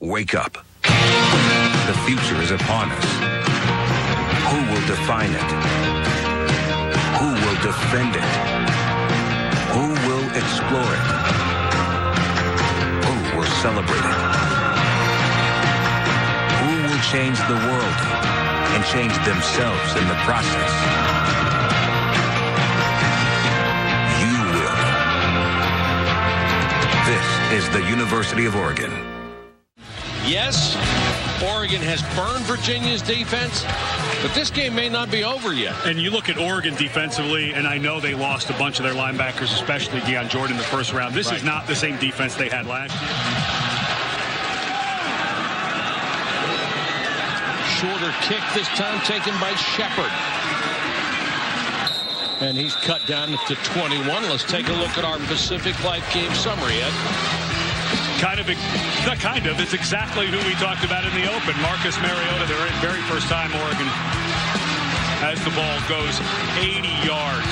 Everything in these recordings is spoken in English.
Wake up. The future is upon us. Who will define it? Who will defend it? Who will explore it? Who will celebrate it? Who will change the world and change themselves in the process? You will. This is the University of Oregon. Yes, Oregon has burned Virginia's defense, but this game may not be over yet. And you look at Oregon defensively, and I know they lost a bunch of their linebackers, especially Deion Jordan in the first round. This is not the same defense they had last year. Shorter kick this time taken by Shepard. And he's cut down to 21. Let's take a look at our Pacific Life game summary, Ed. It's exactly who we talked about in the open. Marcus Mariota, the very first time Oregon, as the ball goes 80 yards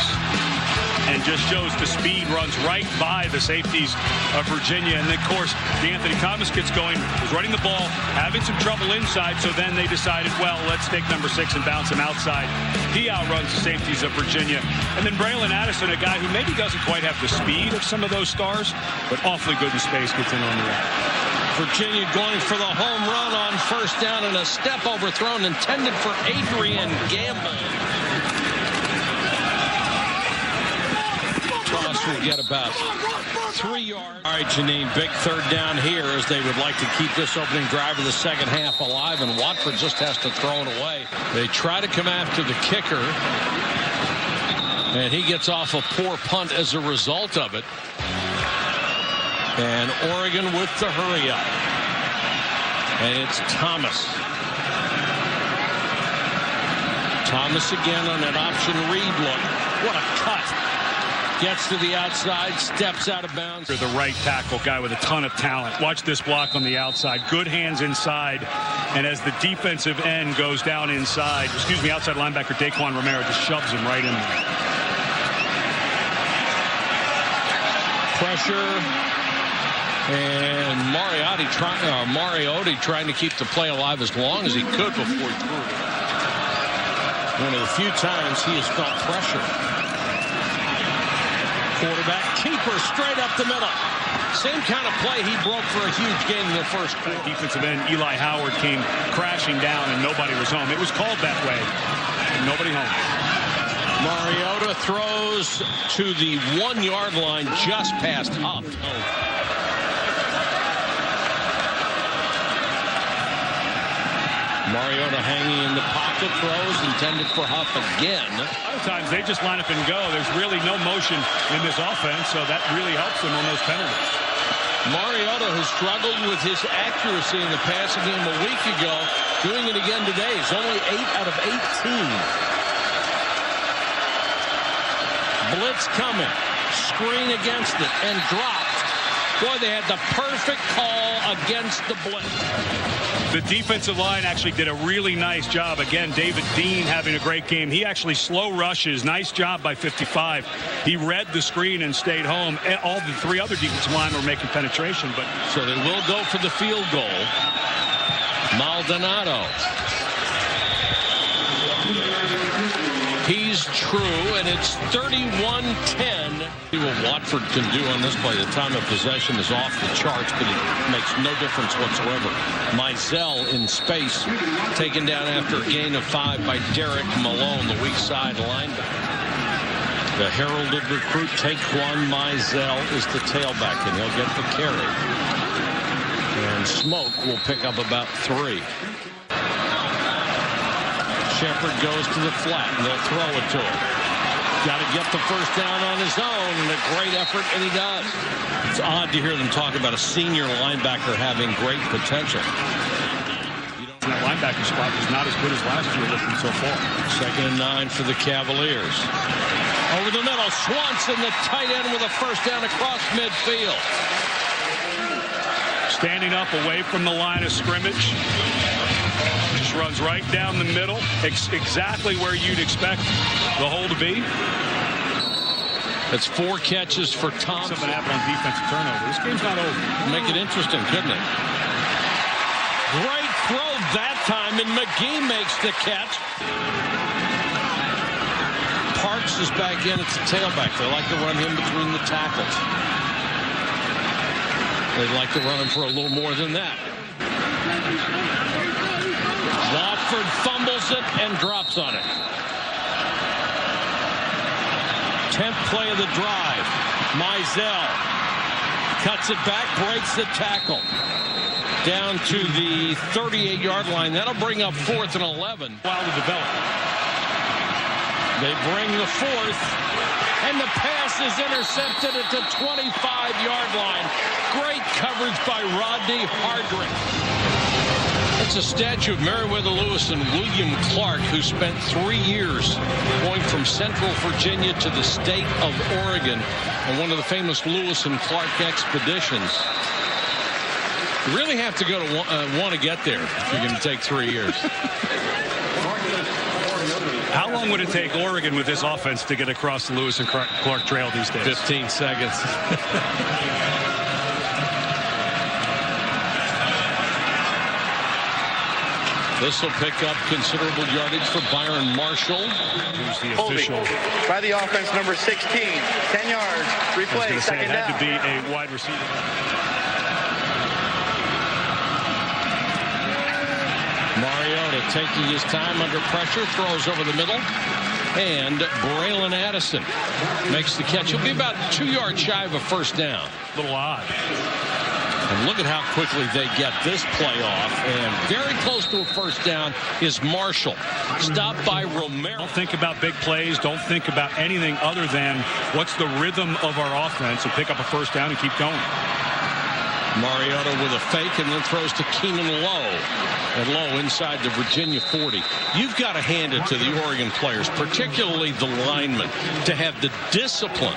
and just shows the speed, runs right by the safeties of Virginia. And then, of course, De'Anthony Thomas gets going, is running the ball, having some trouble inside, so then they decided, well, let's take number 6 and bounce him outside. He outruns the safeties of Virginia. And then Braylon Addison, a guy who maybe doesn't quite have the speed of some of those stars, but awfully good in space, gets in on the end. Virginia going for the home run on first down, and a step overthrown intended for Adrian Gamble. Cross will get about 3 yards. All right, Janine, big third down here as they would like to keep this opening drive of the second half alive, and Watford just has to throw it away. They try to come after the kicker, and he gets off a poor punt as a result of it. And Oregon with the hurry up. And it's Thomas. Thomas again on that option read look. What a cut. Gets to the outside, steps out of bounds. The right tackle guy with a ton of talent. Watch this block on the outside. Good hands inside. And as the defensive end goes down inside, outside linebacker Daquan Romero just shoves him right in there. Pressure. And Mariotti trying to keep the play alive as long as he could before he threw it. One of the few times he has felt pressure. Quarterback keeper straight up the middle. Same kind of play he broke for a huge gain in the first quarter. Defensive end Eli Howard came crashing down and nobody was home. It was called that way. Nobody home. Mariota throws to the 1 yard line just past Huff. Mariota hanging in the pocket, throws intended for Huff again. A lot of times they just line up and go. There's really no motion in this offense, so that really helps them on those penalties. Mariota has struggled with his accuracy in the passing game a week ago. Doing it again today. He's only 8 out of 18. Blitz coming. Screen against it and dropped. Boy, they had the perfect call against the blitz. The defensive line actually did a really nice job. Again, David Dean having a great game. He actually slow rushes. Nice job by 55. He read the screen and stayed home. All the 3 other defensive linemen were making penetration. So they will go for the field goal. Maldonado. He's true, and it's 31-10. See what Watford can do on this play. The time of possession is off the charts, but it makes no difference whatsoever. Mizell in space, taken down after a gain of 5 by Derek Malone, the weak side linebacker. The heralded recruit Taquan Mizell is the tailback, and he'll get the carry. And Smoke will pick up about 3. Shepard goes to the flat, and they'll throw it to him. Got to get the first down on his own, and a great effort, and he does. It's odd to hear them talk about a senior linebacker having great potential. That linebacker spot was not as good as last year looking so far. 2nd and 9 for the Cavaliers. Over the middle, Swanson, the tight end, with a first down across midfield. Standing up away from the line of scrimmage. Just runs right down the middle, exactly where you'd expect the hole to be. That's 4 catches for Thompson. Something happened on defensive turnover. This game's not over. Make it interesting, couldn't it? Great throw that time, and McGee makes the catch. Parks is back in at the tailback. They like to run him between the tackles. They'd like to run him for a little more than that. Watford fumbles it and drops on it. 10th play of the drive. Mizell cuts it back, breaks the tackle. Down to the 38-yard line. That'll bring up 4th and 11. While to develop. They bring the 4th, and the pass is intercepted at the 25-yard line. Great coverage by Rodney Hardrick. It's a statue of Meriwether Lewis and William Clark, who spent 3 years going from Central Virginia to the state of Oregon on one of the famous Lewis and Clark expeditions. You really have to go to want to get there if you're going to take 3 years. How long would it take Oregon with this offense to get across the Lewis and Clark Trail these days? 15 seconds. This will pick up considerable yardage for Byron Marshall. Who's the official? By the offense, number 16. 10 yards. Replay, second down. It had to be a wide receiver. Mariota taking his time under pressure, throws over the middle, and Braylon Addison makes the catch. He'll be about 2 yards shy of a first down. A little odd. And look at how quickly they get this play off. And very close to a first down is Marshall. Stopped by Romero. Don't think about big plays. Don't think about anything other than what's the rhythm of our offense, and pick up a first down and keep going. Mariota with a fake and then throws to Keenan Lowe. And Lowe inside the Virginia 40. You've got to hand it to the Oregon players, particularly the linemen, to have the discipline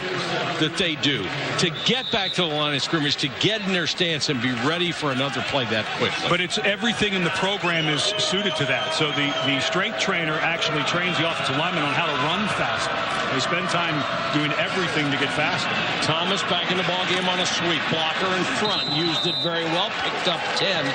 that they do to get back to the line of scrimmage, to get in their stance and be ready for another play that quickly. But it's everything in the program is suited to that. So the strength trainer actually trains the offensive lineman on how to run faster. They spend time doing everything to get faster. Thomas back in the ballgame on a sweep. Blocker in front. Used it very well. Picked up 10.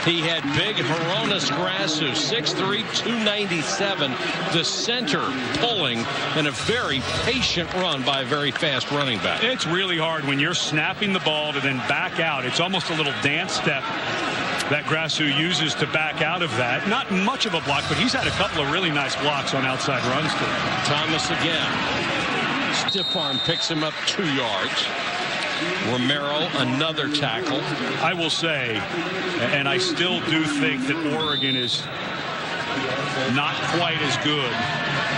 He had big Hronis Grasu, 6'3", 297, the center pulling, and a very patient run by a very fast running back. It's really hard when you're snapping the ball to then back out. It's almost a little dance step that Grasu uses to back out of that. Not much of a block, but he's had a couple of really nice blocks on outside runs too. Thomas again. Stiff arm picks him up 2 yards. Romero, another tackle. I will say, and I still do think that Oregon is not quite as good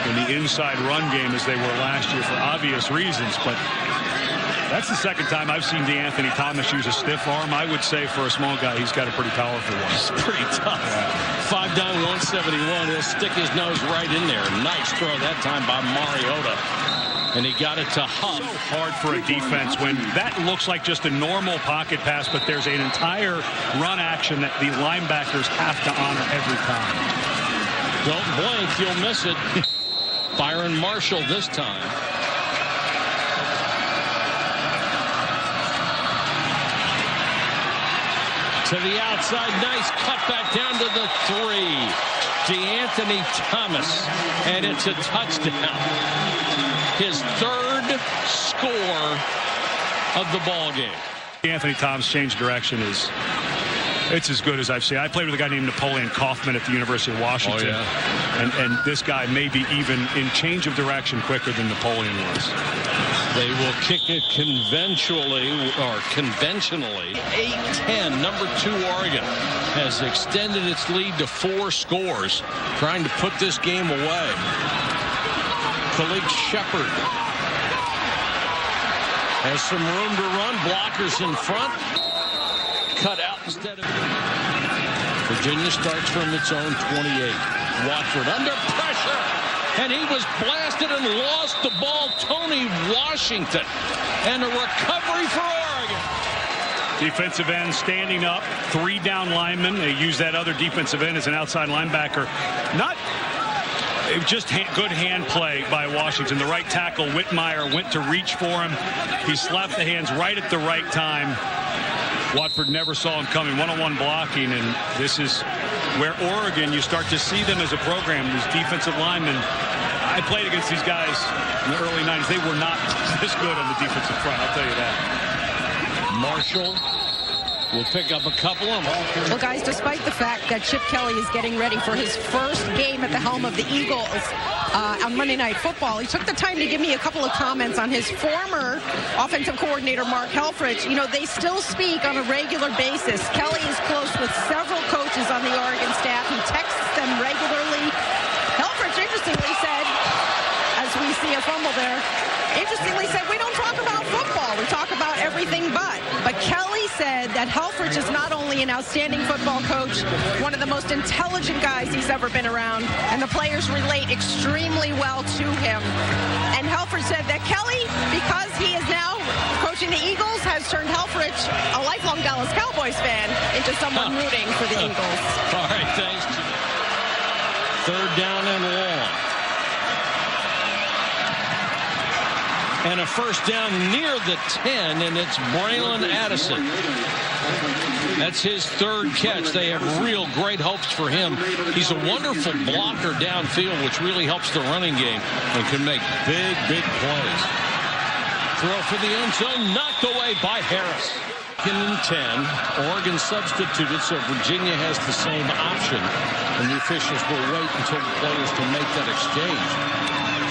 in the inside run game as they were last year for obvious reasons, but that's the second time I've seen DeAnthony Thomas use a stiff arm. I would say for a small guy, he's got a pretty powerful one. It's pretty tough. Yeah. 5 down, 171. He'll stick his nose right in there. Nice throw that time by Mariota. And he got it to Huff. So hard for a defense when that looks like just a normal pocket pass, but there's an entire run action that the linebackers have to honor every time. Don't blink, you'll miss it. Byron Marshall this time. To the outside, nice cutback down to the 3. DeAnthony Thomas, and it's a touchdown. His 3rd score of the ball game. Anthony Thomas' change direction it's as good as I've seen. I played with a guy named Napoleon Kaufman at the University of Washington. Oh, yeah. And this guy may be even in change of direction quicker than Napoleon was. They will kick it conventionally. 8-10. Number 2 Oregon has extended its lead to 4 scores, trying to put this game away. Khalid Shepard has some room to run. Blockers in front. Cut out instead of... Virginia starts from its own 28. Watford under pressure. And he was blasted and lost the ball. Tony Washington. And a recovery for Oregon. Defensive end standing up. 3 down linemen. They use that other defensive end as an outside linebacker. It was just good hand play by Washington. The right tackle, Whitmire, went to reach for him. He slapped the hands right at the right time. Watford never saw him coming. One-on-one blocking, and this is where Oregon, you start to see them as a program, these defensive linemen. I played against these guys in the early 90s. They were not this good on the defensive front, I'll tell you that. Marshall will pick up a couple of them. Well, guys, despite the fact that Chip Kelly is getting ready for his first game at the helm of the Eagles on Monday Night Football, he took the time to give me a couple of comments on his former offensive coordinator, Mark Helfrich. You know, they still speak on a regular basis. Kelly is close with several coaches on the Oregon staff. He texts them regularly. Helfrich, interestingly, said, as we see a fumble there, interestingly said, we don't talk about football. We talk about everything but. But Kelly said that Helfrich is not only an outstanding football coach, one of the most intelligent guys he's ever been around, and the players relate extremely well to him. And Helfrich said that Kelly, because he is now coaching the Eagles, has turned Helfrich, a lifelong Dallas Cowboys fan, into someone rooting for the Eagles. All right, thanks. Third down and long. And a first down near the 10, and it's Braylon Addison. That's his third catch. They have real great hopes for him. He's a wonderful blocker downfield, which really helps the running game and can make big, big plays. Throw for the end zone, knocked away by Harris. Second and 10. Oregon substituted, so Virginia has the same option. And the officials will wait until the players can make that exchange.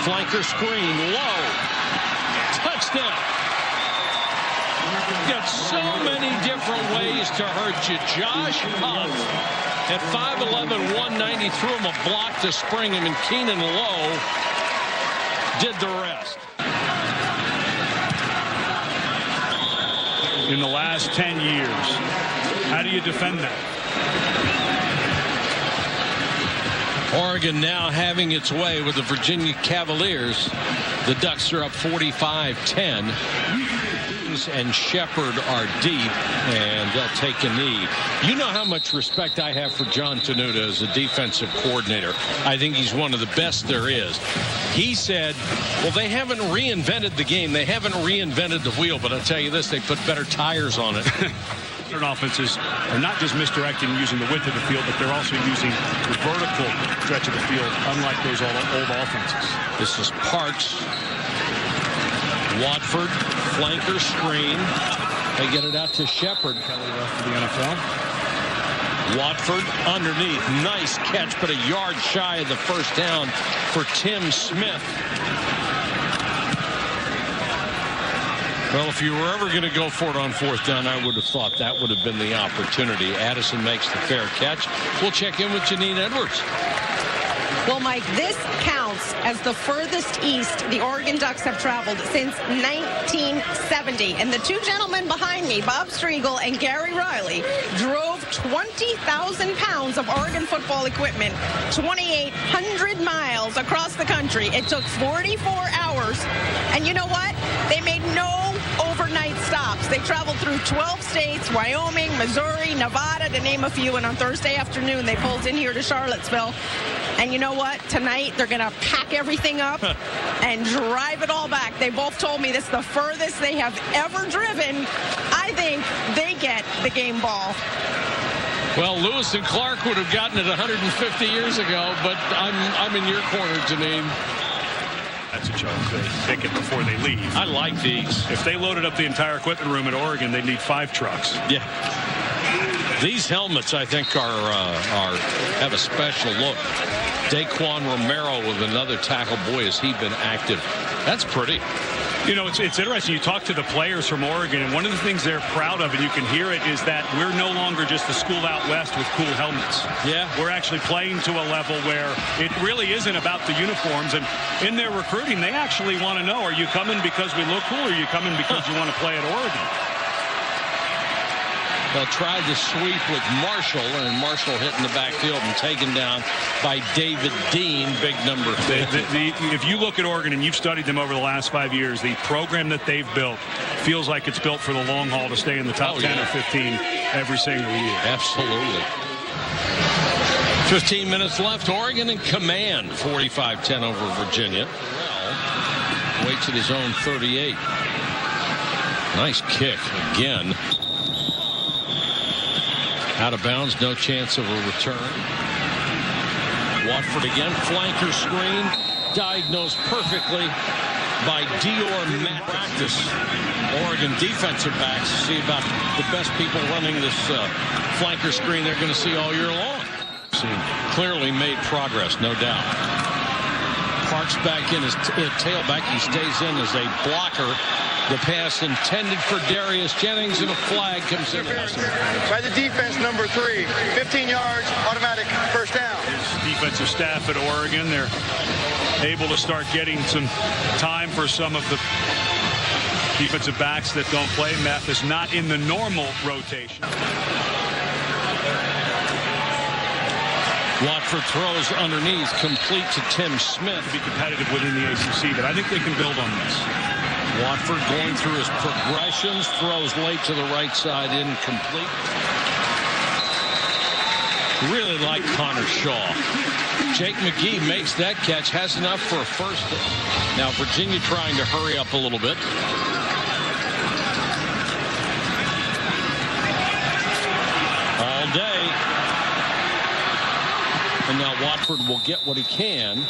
Flanker screen, low. Touchdown. Got so many different ways to hurt you. Josh Huff at 5'11", 190 threw him a block to spring him, and Keenan Lowe did the rest. In the last 10 years, how do you defend that? Oregon now having its way with the Virginia Cavaliers. The Ducks are up 45-10. And Shepard are deep, and they'll take a knee. You know how much respect I have for John Tenuta as a defensive coordinator. I think he's one of the best there is. He said, well, they haven't reinvented the game. They haven't reinvented the wheel, but I'll tell you this, they put better tires on it. Offenses are not just misdirecting using the width of the field, but they're also using the vertical stretch of the field, unlike those old offenses. This is Parks. Watford, flanker screen. They get it out to Shepard. Kelly left for the NFL. Watford underneath. Nice catch, but a yard shy of the first down for Tim Smith. Well, if you were ever going to go for it on fourth down, I would have thought that would have been the opportunity. Addison makes the fair catch. We'll check in with Janine Edwards. Well, Mike, this counts as the furthest east the Oregon Ducks have traveled since 1970. And the two gentlemen behind me, Bob Striegel and Gary Riley, drove 20,000 pounds of Oregon football equipment 2,800 miles across the country. It took 44 hours. And you know what? They made no overnight stops. They traveled through 12 states, Wyoming, Missouri, Nevada, to name a few. And on Thursday afternoon, they pulled in here to Charlottesville. And you know what? Tonight, they're going to pack everything up and drive it all back. They both told me this is the furthest they have ever driven. I think they get the game ball. Well, Lewis and Clark would have gotten it 150 years ago, but I'm in your corner, Janine. That's a chance. They pick it before they leave. I like these. If they loaded up the entire equipment room at Oregon, they'd need 5 trucks. Yeah. These helmets, I think, have a special look. Daquan Romero with another tackle. Boy, has he been active. That's pretty. You know, it's interesting. You talk to the players from Oregon, and one of the things they're proud of, and you can hear it, is that we're no longer just the school out west with cool helmets. Yeah. We're actually playing to a level where it really isn't about the uniforms. And in their recruiting, they actually want to know, are you coming because we look cool, or are you coming because you want to play at Oregon? They'll try the sweep with Marshall, and Marshall hitting the backfield and taken down by David Dean, big number 50. If you look at Oregon, and you've studied them over the last 5 years, the program that they've built feels like it's built for the long haul to stay in the top 10 or 15 every single year. Absolutely. 15 minutes left. Oregon in command, 45-10 over Virginia. Waits at his own 38. Nice kick again. Out of bounds, no chance of a return. Watford again, flanker screen, diagnosed perfectly by Dior Matt. Practice. Oregon defensive backs see about the best people running this flanker screen they're going to see all year long. Clearly made progress, no doubt. Parks back in his tailback. He stays in as a blocker. The pass intended for Darius Jennings, and a flag comes in. By the defense, number 3. 15 yards, automatic first down. His defensive staff at Oregon, they're able to start getting some time for some of the defensive backs that don't play. Mathis not in the normal rotation. Watford throws underneath, complete to Tim Smith. To be competitive within the ACC, but I think they can build on this. Watford going through his progressions, throws late to the right side, incomplete. Really like Connor Shaw. Jake McGee makes that catch, has enough for a first. Now Virginia trying to hurry up a little bit. All day. And now Watford will get what he can.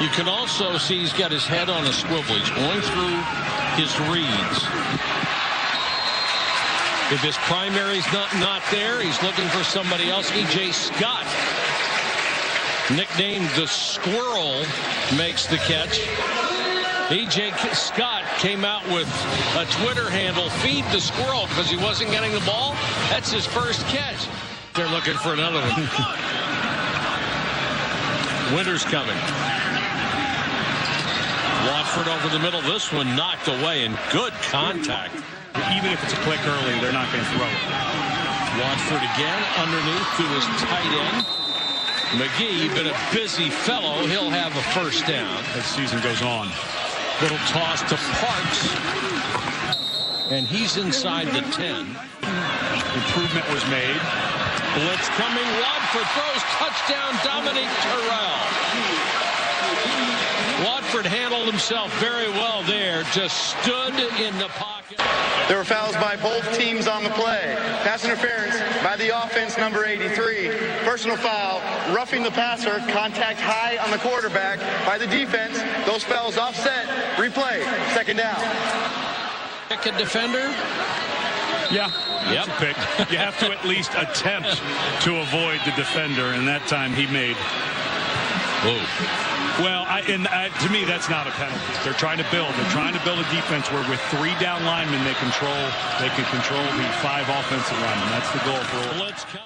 You can also see he's got his head on a swivel. He's going through his reads. If his primary's not there, he's looking for somebody else. E.J. Scott, nicknamed the Squirrel, makes the catch. E.J. Scott came out with a Twitter handle, Feed the Squirrel, because he wasn't getting the ball. That's his first catch. They're looking for another one. Winter's coming. Watford over the middle. This one knocked away, and good contact. Even if it's a click early, they're not going to throw it. Watford again underneath to his tight end. McGee, been a busy fellow. He'll have a first down. As the season goes on. Little toss to Parks. And he's inside the 10. Improvement was made. Blitz coming. Watford throws. Touchdown, Dominique Terrell. Watford handled himself very well there. Just stood in the pocket. There were fouls by both teams on the play. Pass interference by the offense, number 83. Personal foul, roughing the passer, contact high on the quarterback. By the defense, those fouls offset. Replay, second down. Pick a defender. Yeah, that's a pick. You have to at least attempt to avoid the defender, and that time he made. Whoa. Well, to me, that's not a penalty. They're trying to build. They're trying to build a defense where with 3 down linemen, they can control the 5 offensive linemen. That's the goal for. Let's come.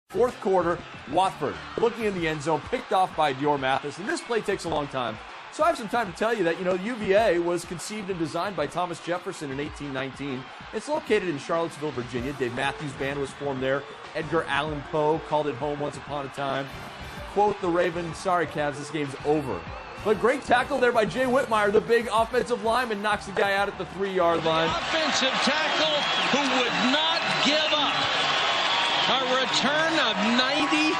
Fourth quarter, Watford looking in the end zone, picked off by Dior Mathis, and this play takes a long time. So I have some time to tell you that, UVA was conceived and designed by Thomas Jefferson in 1819. It's located in Charlottesville, Virginia. Dave Matthews Band was formed there. Edgar Allan Poe called it home once upon a time. Quote the Raven, sorry Cavs, this game's over. But great tackle there by Jay Whitmire, the big offensive lineman, knocks the guy out at the 3-yard line. Offensive tackle who would not give up. A return of 97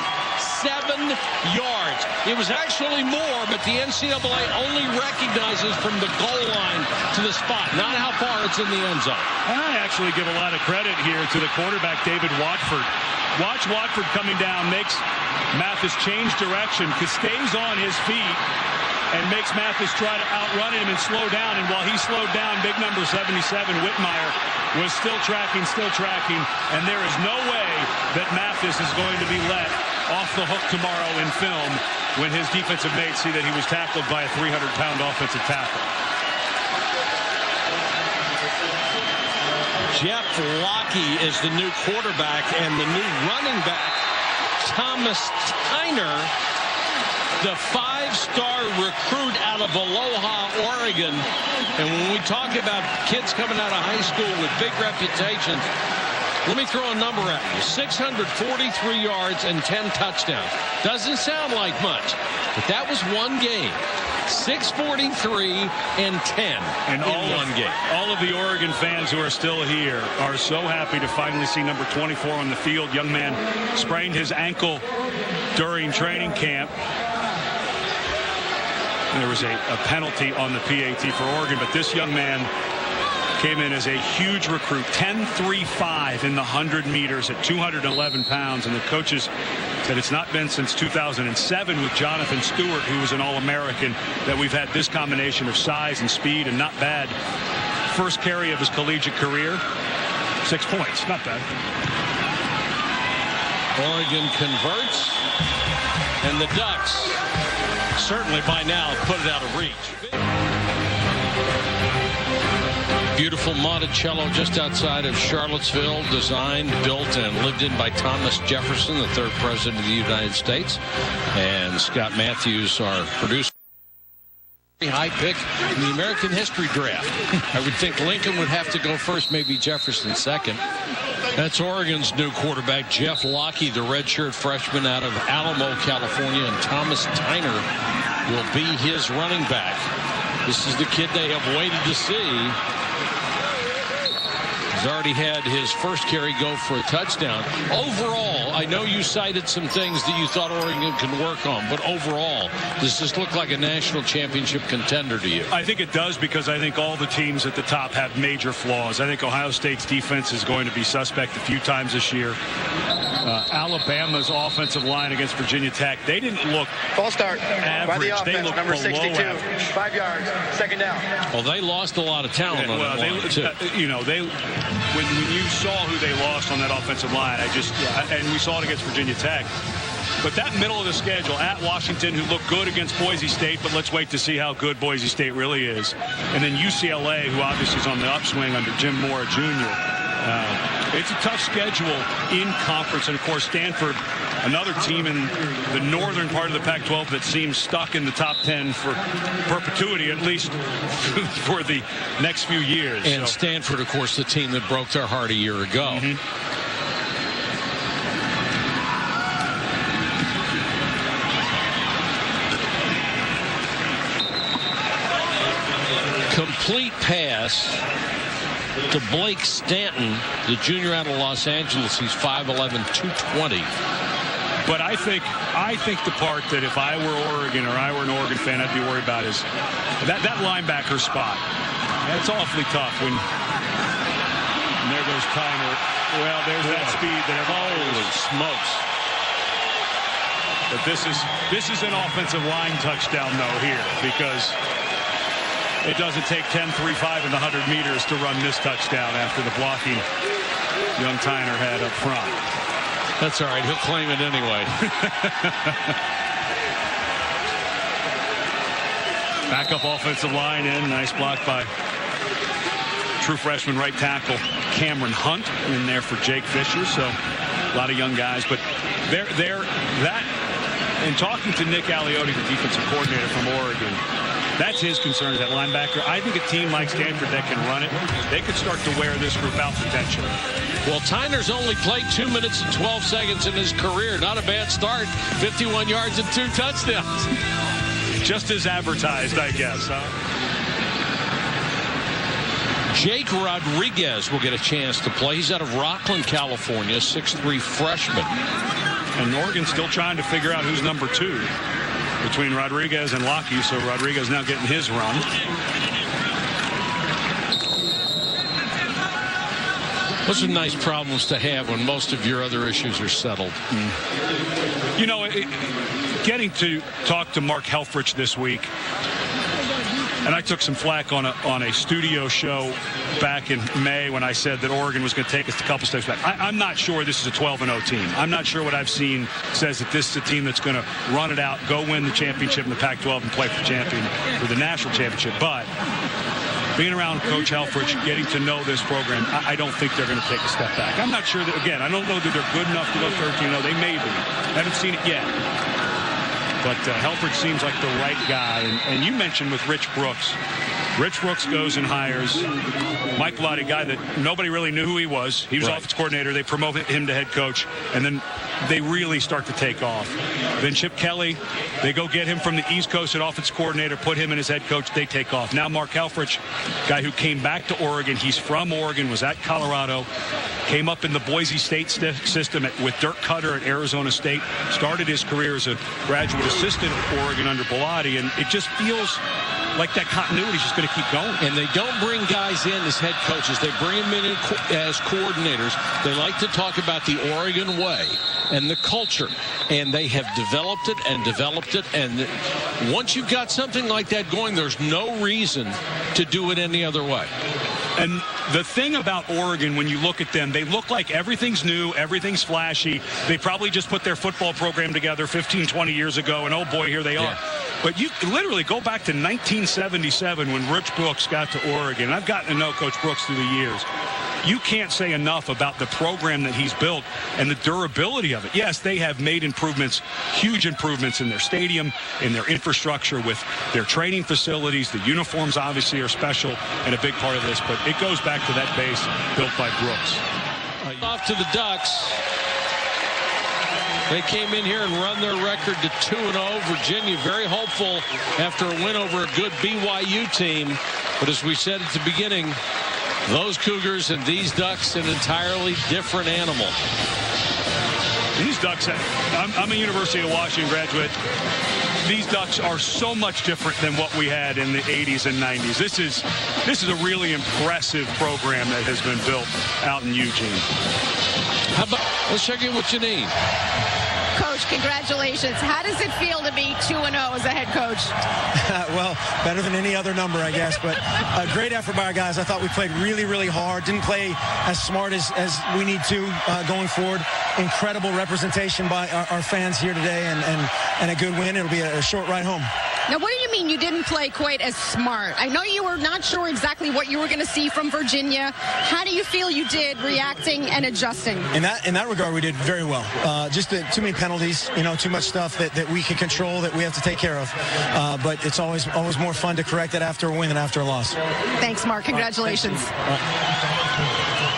yards. It was actually more, but the NCAA only recognizes from the goal line to the spot, not how far it's in the end zone. I actually give a lot of credit here to the quarterback, David Watford. Watch Watford coming down, makes Mathis change direction, stays on his feet, and makes Mathis try to outrun him and slow down. And while he slowed down, big number 77, Whitmire, was still tracking, and there is no way that Mathis is going to be let off the hook tomorrow in film when his defensive mates see that he was tackled by a 300-pound offensive tackle. Jeff Lockie is the new quarterback, and the new running back, Thomas Tyner, the 5-star recruit out of Aloha, Oregon. And when we talk about kids coming out of high school with big reputations, let me throw a number at you. 643 yards and 10 touchdowns. Doesn't sound like much, but that was one game. 643 and 10 and in one game. All of the Oregon fans who are still here are so happy to finally see number 24 on the field. Young man sprained his ankle during training camp. There was a penalty on the PAT for Oregon, but this young man came in as a huge recruit, 10.35 in the 100 meters at 211 pounds. And the coaches said it's not been since 2007 with Jonathan Stewart, who was an All-American, that we've had this combination of size and speed, and not bad. First carry of his collegiate career, 6 points. Not bad. Oregon converts, and the Ducks certainly by now put it out of reach. Beautiful Monticello just outside of Charlottesville, designed, built, and lived in by Thomas Jefferson, the third president of the United States. And Scott Matthews, our producer. High pick in the American history draft. I would think Lincoln would have to go first, maybe Jefferson second. That's Oregon's new quarterback, Jeff Locke, the redshirt freshman out of Alamo, California, and Thomas Tyner will be his running back. This is the kid they have waited to see. He's already had his first carry go for a touchdown. Overall, I know you cited some things that you thought Oregon could work on, but overall, does this look like a national championship contender to you? I think it does, because I think all the teams at the top have major flaws. I think Ohio State's defense is going to be suspect a few times this year. Alabama's offensive line against Virginia Tech, they didn't look False start average. by the offense, they looked number below 62, average. 5 yards, second down. Well, they lost a lot of talent on that line, too. When you saw who they lost on that offensive line, and we saw it against Virginia Tech. But that middle of the schedule at Washington, who looked good against Boise State, but let's wait to see how good Boise State really is. And then UCLA, who obviously is on the upswing under Jim Mora Jr. It's a tough schedule in conference. And, of course, Stanford, another team in the northern part of the Pac-12 that seems stuck in the top 10 for perpetuity, at least for the next few years. And Stanford, of course, the team that broke their heart a year ago. Mm-hmm. Complete pass to Blake Stanton, the junior out of Los Angeles. He's 5'11", 220. But I think the part that if I were Oregon or I were an Oregon fan, I'd be worried about is that linebacker spot. That's awfully tough when and there goes Tyner. Well, there's that speed that holy smokes. But this is an offensive line touchdown though here, because it doesn't take 10.35 in the 100 meters to run this touchdown after the blocking young Tyner had up front. That's all right. He'll claim it anyway. Backup offensive line in. Nice block by true freshman right tackle Cameron Hunt in there for Jake Fisher. So a lot of young guys. But and talking to Nick Aliotti, the defensive coordinator from Oregon, that's his concern, is that linebacker. I think a team like Stanford that can run it, they could start to wear this group out potentially. Well, Tyner's only played 2 minutes and 12 seconds in his career. Not a bad start. 51 yards and 2 touchdowns. Just as advertised, I guess. Huh? Jake Rodriguez will get a chance to play. He's out of Rockland, California, 6'3" freshman. And Oregon's still trying to figure out who's number 2 between Rodriguez and Locke. So Rodriguez now getting his run. Those are nice problems to have when most of your other issues are settled. You know, getting to talk to Mark Helfrich this week, and I took some flack on a studio show back in May when I said that Oregon was going to take us a couple steps back. I'm not sure this is a 12-0 team. I'm not sure what I've seen says that this is a team that's going to run it out, go win the championship in the Pac-12 and play for the national championship. But being around Coach Helfrich, getting to know this program, I don't think they're going to take a step back. I'm not sure that, again, I don't know that they're good enough to go 13-0. They may be. I haven't seen it yet. But Helfrich seems like the right guy. And you mentioned with Rich Brooks. Rich Brooks goes and hires Mike Bellotti, a guy that nobody really knew who he was. He was offensive coordinator. They promote him to head coach. And then they really start to take off. Then Chip Kelly, they go get him from the East Coast at offensive coordinator, put him in as head coach. They take off. Now Mark Helfrich, guy who came back to Oregon. He's from Oregon, was at Colorado, came up in the Boise State system with Dirk Cutter at Arizona State, started his career as a graduate assistant at Oregon under Bellotti. And it just feels like that continuity is just going to keep going. And they don't bring guys in as head coaches. They bring them in as coordinators. They like to talk about the Oregon way and the culture. And they have developed it and developed it. And once you've got something like that going, there's no reason to do it any other way. And the thing about Oregon, when you look at them, they look like everything's new, everything's flashy. They probably just put their football program together 15, 20 years ago, and oh boy, here they are. But you literally go back to 1977 when Rich Brooks got to Oregon. And I've gotten to know Coach Brooks through the years. You can't say enough about the program that he's built and the durability of it. Yes, they have made improvements, huge improvements in their stadium, in their infrastructure, with their training facilities. The uniforms obviously are special and a big part of this, but it goes back to that base built by Brooks. Off to the Ducks. They came in here and run their record to 2-0. Virginia very hopeful after a win over a good BYU team. But as we said at the beginning, those Cougars and these Ducks, an entirely different animal. These Ducks, I'm a University of Washington graduate. These Ducks are so much different than what we had in the 80s and 90s. This is a really impressive program that has been built out in Eugene. How about, let's check in with Janine. Coach, congratulations. How does it feel to be 2-0 as a head coach? Well, better than any other number, I guess. But a great effort by our guys. I thought we played really, really hard. Didn't play as smart as we need to going forward. Incredible representation by our fans here today, and a good win. It'll be a short ride home. Now, what do you mean you didn't play quite as smart? I know you were not sure exactly what you were going to see from Virginia. How do you feel you did reacting and adjusting? In that regard, we did very well. Just too many penalties, too much stuff that we can control, that we have to take care of. But it's always more fun to correct it after a win than after a loss. Thanks, Mark. Congratulations. All right.